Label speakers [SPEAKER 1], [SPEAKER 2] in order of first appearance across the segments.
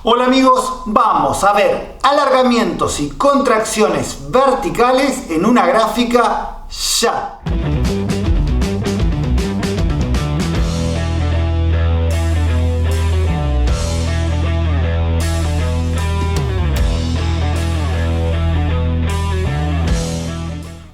[SPEAKER 1] Hola amigos, vamos a ver alargamientos y contracciones verticales en una gráfica ya.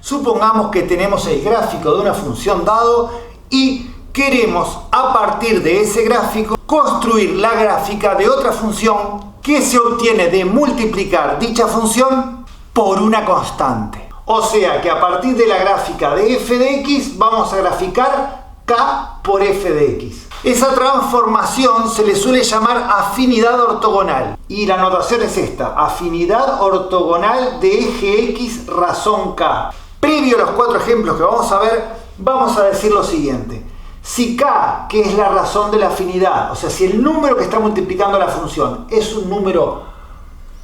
[SPEAKER 1] Supongamos que tenemos el gráfico de una función dado y queremos a partir de ese gráfico construir la gráfica de otra función que se obtiene de multiplicar dicha función por una constante. O sea que a partir de la gráfica de f de x vamos a graficar k por f de x. Esa transformación se le suele llamar afinidad ortogonal. Y la notación es esta: afinidad ortogonal de eje x razón k. Previo a los 4 ejemplos que vamos a ver, vamos a decir lo siguiente. Si k, que es la razón de la afinidad, o sea, si el número que está multiplicando la función es un número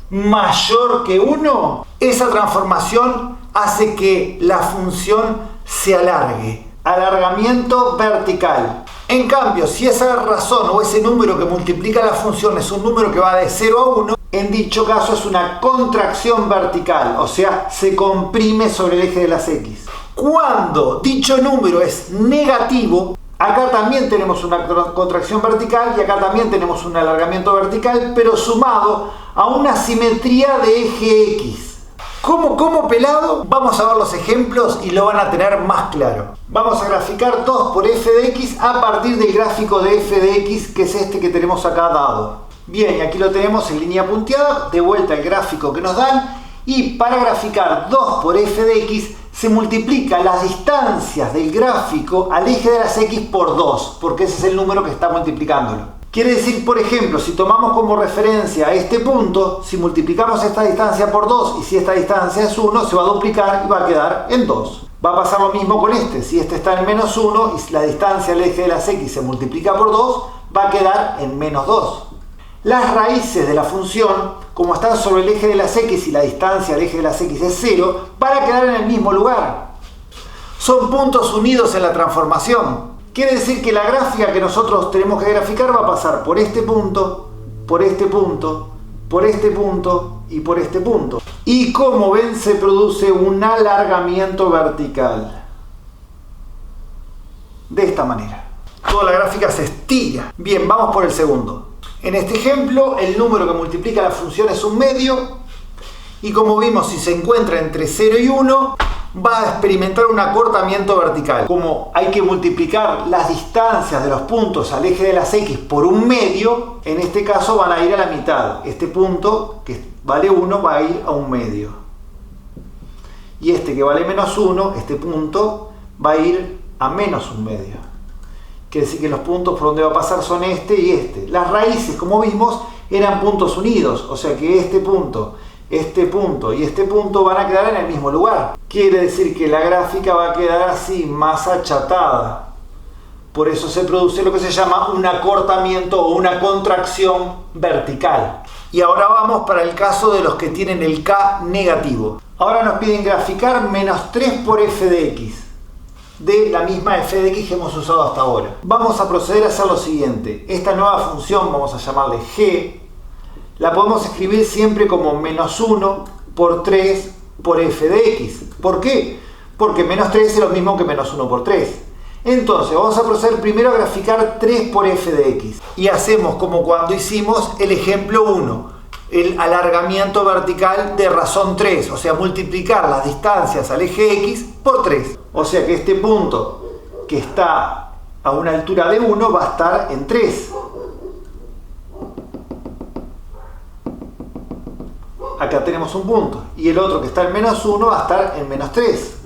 [SPEAKER 1] mayor que 1, esa transformación hace que la función se alargue. Alargamiento vertical. En cambio, si esa razón o ese número que multiplica la función es un número que va de 0 a 1, en dicho caso es una contracción vertical, o sea, se comprime sobre el eje de las x. Cuando dicho número es negativo, acá también tenemos una contracción vertical y acá también tenemos un alargamiento vertical, pero sumado a una simetría de eje x. ¿Cómo pelado? Vamos a ver los ejemplos y lo van a tener más claro. Vamos a graficar 2 por f de x a partir del gráfico de f de x, que es este que tenemos acá dado. Bien, y aquí lo tenemos en línea punteada, de vuelta el gráfico que nos dan, y para graficar 2 por f de x se multiplica las distancias del gráfico al eje de las x por 2, porque ese es el número que está multiplicándolo. Quiere decir, por ejemplo, si tomamos como referencia a este punto, si multiplicamos esta distancia por 2 y si esta distancia es 1, se va a duplicar y va a quedar en 2. Va a pasar lo mismo con este. Si este está en menos 1 y la distancia al eje de las x se multiplica por 2, va a quedar en menos 2. Las raíces de la función, como están sobre el eje de las x y la distancia al eje de las x es 0, van a quedar en el mismo lugar. Son puntos unidos en la transformación. Quiere decir que la gráfica que nosotros tenemos que graficar va a pasar por este punto, por este punto, por este punto y por este punto. Y como ven, se produce un alargamiento vertical. De esta manera. Toda la gráfica se estira. Bien, vamos por el segundo. En este ejemplo, el número que multiplica la función es un medio. Y como vimos, si se encuentra entre 0 y 1, va a experimentar un acortamiento vertical. Como hay que multiplicar las distancias de los puntos al eje de las x por un medio, en este caso van a ir a la mitad. Este punto, que vale 1, va a ir a un medio. Y este que vale menos 1, este punto, va a ir a menos un medio. Quiere decir que los puntos por donde va a pasar son este y este. Las raíces, como vimos, eran puntos unidos. O sea que este punto y este punto van a quedar en el mismo lugar. Quiere decir que la gráfica va a quedar así, más achatada. Por eso se produce lo que se llama un acortamiento o una contracción vertical. Y ahora vamos para el caso de los que tienen el k negativo. Ahora nos piden graficar menos 3 por f de x. De la misma f de x que hemos usado hasta ahora. Vamos a proceder a hacer lo siguiente. Esta nueva función, vamos a llamarle g, la podemos escribir siempre como menos 1 por 3 por f de x. ¿Por qué? Porque menos 3 es lo mismo que menos 1 por 3. Entonces vamos a proceder primero a graficar 3 por f de x. Y hacemos como cuando hicimos el ejemplo 1. El alargamiento vertical de razón 3. O sea, multiplicar las distancias al eje x por 3. O sea que este punto que está a una altura de 1 va a estar en 3. Acá tenemos un punto. Y el otro que está en menos 1 va a estar en menos 3.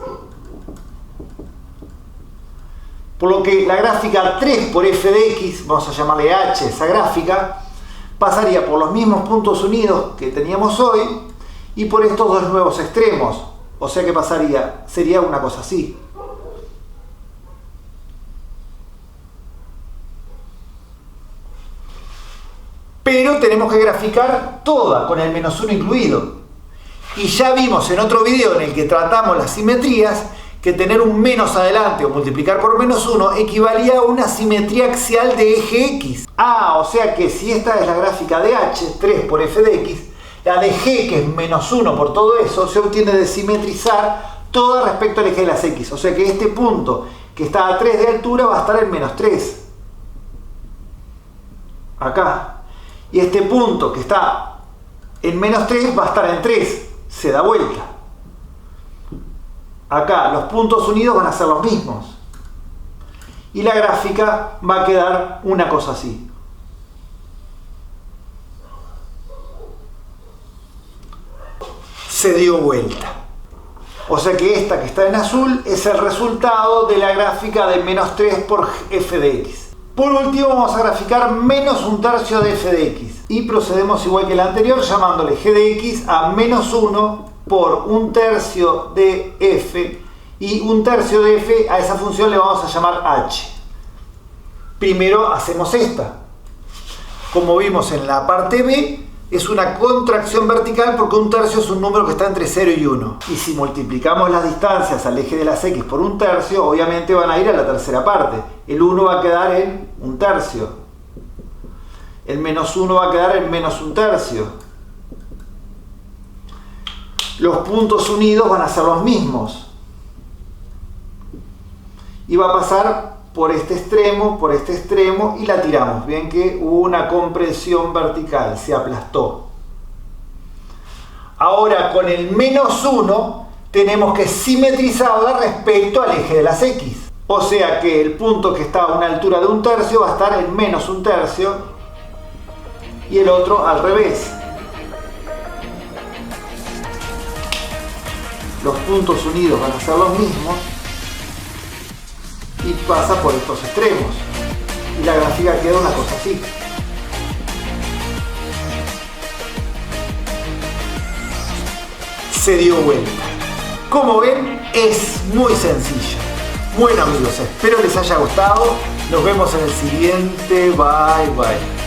[SPEAKER 1] Por lo que la gráfica 3 por f de x, vamos a llamarle h esa gráfica, pasaría por los mismos puntos unidos que teníamos hoy y por estos dos nuevos extremos. O sea que pasaría, sería una cosa así. Pero tenemos que graficar toda, con el menos 1 incluido. Y ya vimos en otro video en el que tratamos las simetrías, que tener un menos adelante o multiplicar por menos 1 equivalía a una simetría axial de eje X. O sea que si esta es la gráfica de h, 3 por f de x, la de g, que es menos 1 por todo eso, se obtiene de simetrizar toda respecto al eje de las x. O sea que este punto que está a 3 de altura va a estar en menos 3. Acá. Y este punto que está en menos 3 va a estar en 3. Se da vuelta. Acá los puntos unidos van a ser los mismos. Y la gráfica va a quedar una cosa así. Se dio vuelta. O sea que esta que está en azul es el resultado de la gráfica de menos 3 por f de x. Por último vamos a graficar menos 1/3 de f de x. Y procedemos igual que la anterior llamándole g de x a menos 1 por 1/3 de f. Y 1/3 de f a esa función le vamos a llamar h. Primero hacemos esta. Como vimos en la parte B, es una contracción vertical porque 1/3 es un número que está entre 0 y 1. Y si multiplicamos las distancias al eje de las x por 1/3, obviamente van a ir a la tercera parte. El 1 va a quedar en 1/3. El menos 1 va a quedar en menos 1/3. Los puntos unidos van a ser los mismos. Y va a pasar por este extremo y la tiramos. Ven que hubo una compresión vertical, se aplastó. Ahora con el menos 1 tenemos que simetrizarla respecto al eje de las x. O sea que el punto que está a una altura de 1/3 va a estar en menos 1/3 y el otro al revés. Los puntos unidos van a ser los mismos y pasa por estos extremos. Y la gráfica queda una cosa así. Se dio vuelta. Como ven, es muy sencillo. Bueno amigos, espero les haya gustado. Nos vemos en el siguiente. Bye bye.